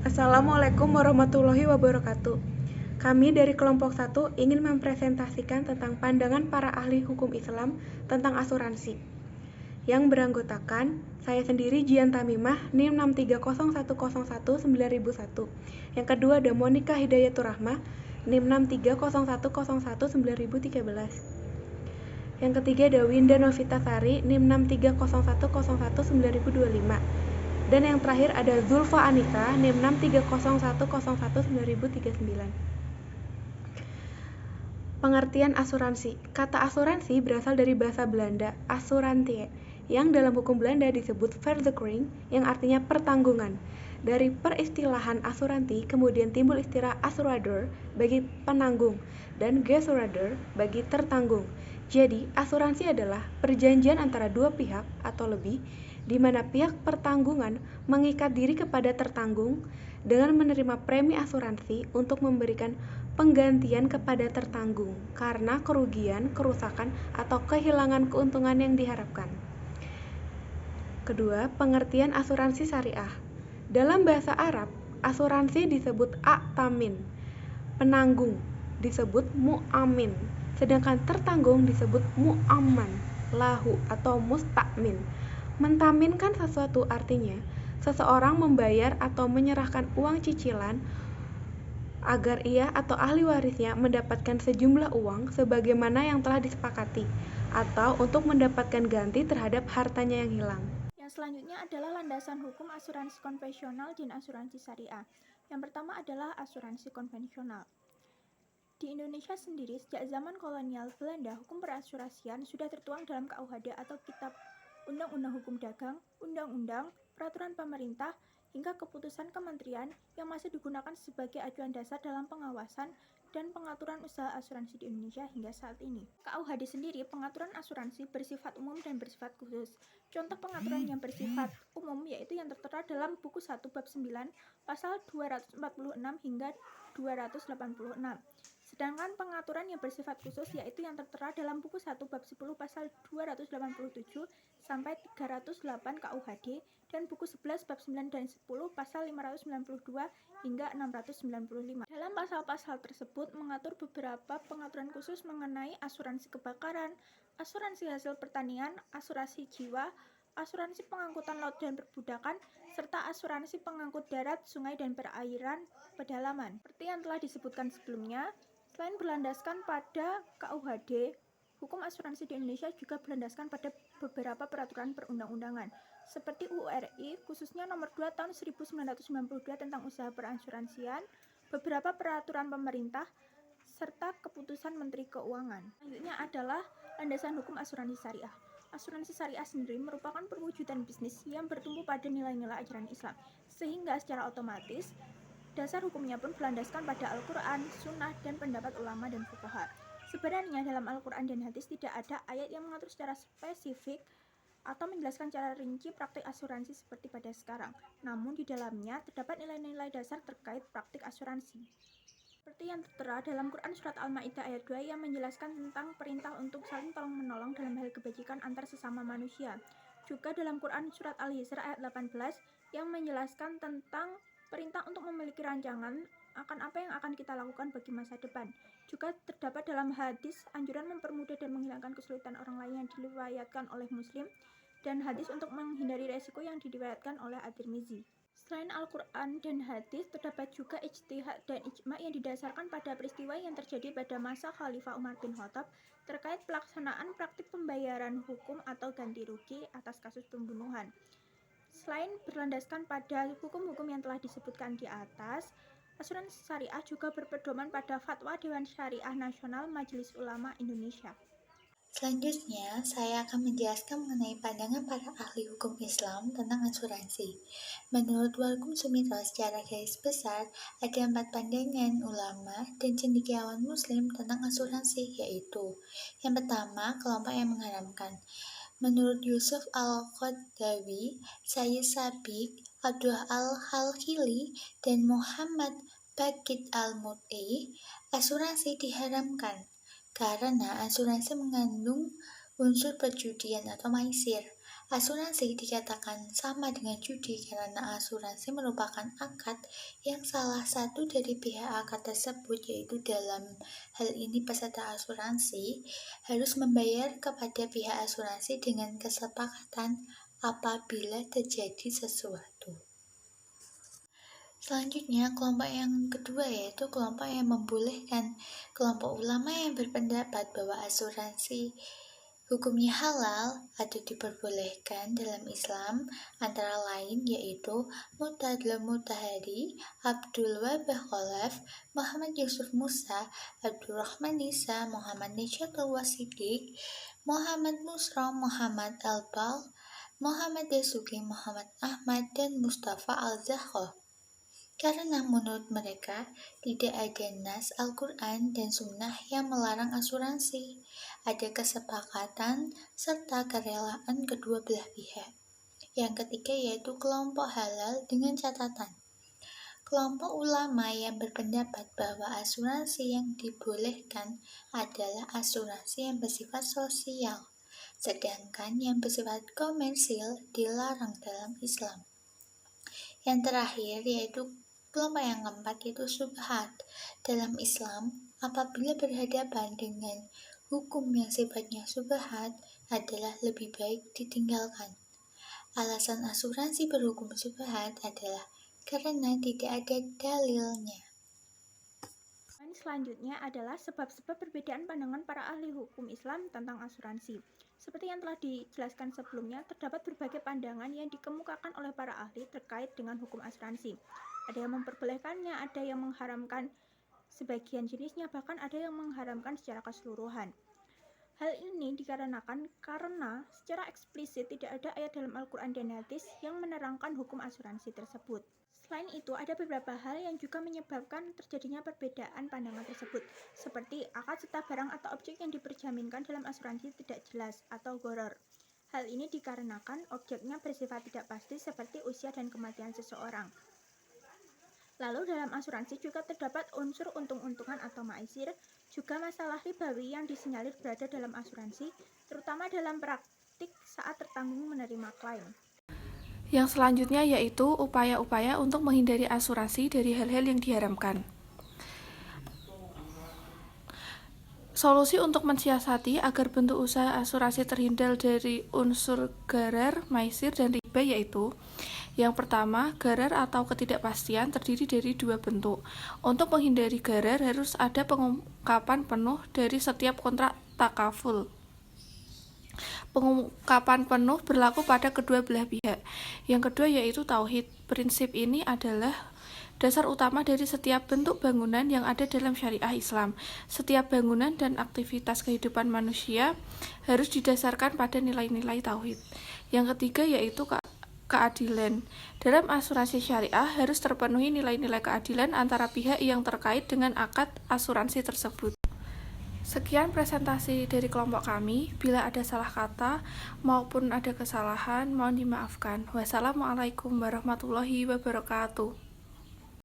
Assalamualaikum warahmatullahi wabarakatuh. Kami dari kelompok 1 ingin mempresentasikan tentang pandangan para ahli hukum Islam tentang asuransi, yang beranggotakan saya sendiri Jian Tamimah, NIM 6301019.001. Yang kedua ada Monica Hidayatur Rahmah, NIM 6301019.013. Yang ketiga ada Winda Novitasari, NIM 6301019.025. Dan yang terakhir ada Zulfa Anissa, NIM 6301019.039. Pengertian asuransi. Kata asuransi berasal dari bahasa Belanda assurantie, yang dalam hukum Belanda disebut verzekering, yang artinya pertanggungan. Dari peristilahan asuransi kemudian timbul istilah assurador bagi penanggung dan gesurador bagi tertanggung. Jadi, asuransi adalah perjanjian antara dua pihak atau lebih di mana pihak pertanggungan mengikat diri kepada tertanggung dengan menerima premi asuransi untuk memberikan penggantian kepada tertanggung karena kerugian, kerusakan, atau kehilangan keuntungan yang diharapkan. Kedua, pengertian asuransi syariah. Dalam bahasa Arab, asuransi disebut a'tamin, penanggung disebut mu'amin, sedangkan tertanggung disebut mu'amman, lahu atau musta'min. Mentaminkan sesuatu artinya seseorang membayar atau menyerahkan uang cicilan agar ia atau ahli warisnya mendapatkan sejumlah uang sebagaimana yang telah disepakati, atau untuk mendapatkan ganti terhadap hartanya yang hilang. Yang selanjutnya adalah landasan hukum asuransi konvensional dan asuransi syariah. Yang pertama adalah asuransi konvensional. Di Indonesia sendiri, sejak zaman kolonial Belanda, hukum perasuransian sudah tertuang dalam KUHD atau Kitab Undang-Undang Hukum Dagang, Undang-Undang, Peraturan Pemerintah, hingga keputusan kementerian yang masih digunakan sebagai acuan dasar dalam pengawasan dan pengaturan usaha asuransi di Indonesia hingga saat ini. KUHD sendiri, pengaturan asuransi bersifat umum dan bersifat khusus. Contoh pengaturan yang bersifat umum yaitu yang tertera dalam buku 1 bab 9 pasal 246 hingga 286. Sedangkan pengaturan yang bersifat khusus yaitu yang tertera dalam buku 1 bab 10 pasal 287 sampai 308 KUHD dan buku 11 bab 9 dan 10 pasal 592 hingga 695. Dalam pasal-pasal tersebut mengatur beberapa pengaturan khusus mengenai asuransi kebakaran, asuransi hasil pertanian, asuransi jiwa, asuransi pengangkutan laut dan perbudakan, serta asuransi pengangkut darat, sungai dan perairan pedalaman. Seperti yang telah disebutkan sebelumnya, selain berlandaskan pada KUHD, hukum asuransi di Indonesia juga berlandaskan pada beberapa peraturan perundang-undangan, seperti UU RI, khususnya nomor 2 tahun 1992 tentang usaha perasuransian, beberapa peraturan pemerintah, serta keputusan Menteri Keuangan. Selanjutnya adalah landasan hukum asuransi syariah. Asuransi syariah sendiri merupakan perwujudan bisnis yang bertumbuh pada nilai-nilai ajaran Islam, sehingga secara otomatis dasar hukumnya pun berlandaskan pada Al-Quran, Sunnah, dan pendapat ulama dan fuqaha. Sebenarnya dalam Al-Quran dan hadis tidak ada ayat yang mengatur secara spesifik atau menjelaskan secara rinci praktik asuransi seperti pada sekarang. Namun di dalamnya terdapat nilai-nilai dasar terkait praktik asuransi. Seperti yang tertera dalam Quran Surat Al-Ma'idah ayat 2 yang menjelaskan tentang perintah untuk saling tolong-menolong dalam hal kebajikan antar sesama manusia. Juga dalam Quran Surat Al-Hisra ayat 18 yang menjelaskan tentang perintah untuk memiliki rancangan akan apa yang akan kita lakukan bagi masa depan. Juga terdapat dalam hadis anjuran mempermudah dan menghilangkan kesulitan orang lain yang diriwayatkan oleh Muslim, dan hadis untuk menghindari resiko yang diriwayatkan oleh At-Tirmizi. Selain Al-Quran dan hadis, terdapat juga ijtihad dan ijma' yang didasarkan pada peristiwa yang terjadi pada masa Khalifah Umar bin Khattab terkait pelaksanaan praktik pembayaran hukum atau ganti rugi atas kasus pembunuhan. Selain berlandaskan pada hukum-hukum yang telah disebutkan di atas, asuransi syariah juga berpedoman pada fatwa Dewan Syariah Nasional Majelis Ulama Indonesia. Selanjutnya, saya akan menjelaskan mengenai pandangan para ahli hukum Islam tentang asuransi. Menurut Walkum Sumitra, secara garis besar, ada 4 pandangan ulama dan cendekiawan Muslim tentang asuransi, yaitu yang pertama, kelompok yang mengharamkan. Menurut Yusuf Al-Qaddawi, Sayyid Sabiq, Abdullah Al-Halkili, dan Muhammad Baqir Al-Mut'i, asuransi diharamkan karena asuransi mengandung unsur perjudian atau maisir. Asuransi dikatakan sama dengan judi karena asuransi merupakan akad yang salah satu dari pihak akad tersebut, yaitu dalam hal ini peserta asuransi, harus membayar kepada pihak asuransi dengan kesepakatan apabila terjadi sesuatu. Selanjutnya, kelompok yang kedua yaitu kelompok yang membolehkan. Kelompok ulama yang berpendapat bahwa asuransi hukumnya halal atau diperbolehkan dalam Islam antara lain yaitu Mu'tadil Mutahari, Abdul Wahab Khalaf, Muhammad Yusuf Musa, Abdurrahman Nisa, Muhammad Nishatul Wasidik, Muhammad Musra, Muhammad Albal, Muhammad Dasuki, Muhammad Ahmad, dan Mustafa Al-Zahra. Karena menurut mereka tidak ada nas Al-Quran dan Sunnah yang melarang asuransi. Ada kesepakatan serta kerelaan kedua belah pihak. Yang ketiga yaitu kelompok halal dengan catatan. Kelompok ulama yang berpendapat bahwa asuransi yang dibolehkan adalah asuransi yang bersifat sosial, sedangkan yang bersifat komersil dilarang dalam Islam. Yang terakhir yaitu kelompok yang keempat yaitu syubhat. Dalam Islam, apabila berhadapan dengan hukum yang sifatnya syubhat adalah lebih baik ditinggalkan. Alasan asuransi berhukum syubhat adalah karena tidak ada dalilnya. Selanjutnya adalah sebab-sebab perbedaan pandangan para ahli hukum Islam tentang asuransi. Seperti yang telah dijelaskan sebelumnya, terdapat berbagai pandangan yang dikemukakan oleh para ahli terkait dengan hukum asuransi. Ada yang memperbolehkannya, ada yang mengharamkan sebagian jenisnya, bahkan ada yang mengharamkan secara keseluruhan. Hal ini dikarenakan karena secara eksplisit tidak ada ayat dalam Al-Quran dan hadis yang menerangkan hukum asuransi tersebut. Selain itu, ada beberapa hal yang juga menyebabkan terjadinya perbedaan pandangan tersebut, seperti akad serta barang atau objek yang diperjaminkan dalam asuransi tidak jelas atau gharar. Hal ini dikarenakan objeknya bersifat tidak pasti seperti usia dan kematian seseorang. Lalu dalam asuransi juga terdapat unsur untung-untungan atau maisir, juga masalah ribawi yang disinyalir berada dalam asuransi, terutama dalam praktik saat tertanggung menerima klaim. Yang selanjutnya yaitu upaya-upaya untuk menghindari asuransi dari hal-hal yang diharamkan. Solusi untuk mensiasati agar bentuk usaha asuransi terhindar dari unsur gharar, maisir, dan riba yaitu: yang pertama, gharar atau ketidakpastian terdiri dari dua bentuk. Untuk menghindari gharar harus ada pengungkapan penuh dari setiap kontrak takaful. Pengungkapan penuh berlaku pada kedua belah pihak. Yang kedua yaitu tauhid. Prinsip ini adalah dasar utama dari setiap bentuk bangunan yang ada dalam syariah Islam. Setiap bangunan dan aktivitas kehidupan manusia harus didasarkan pada nilai-nilai tauhid. Yang ketiga yaitu keadilan. Dalam asuransi syariah harus terpenuhi nilai-nilai keadilan antara pihak yang terkait dengan akad asuransi tersebut. Sekian presentasi dari kelompok kami. Bila ada salah kata maupun ada kesalahan, mohon dimaafkan. Wassalamualaikum warahmatullahi wabarakatuh.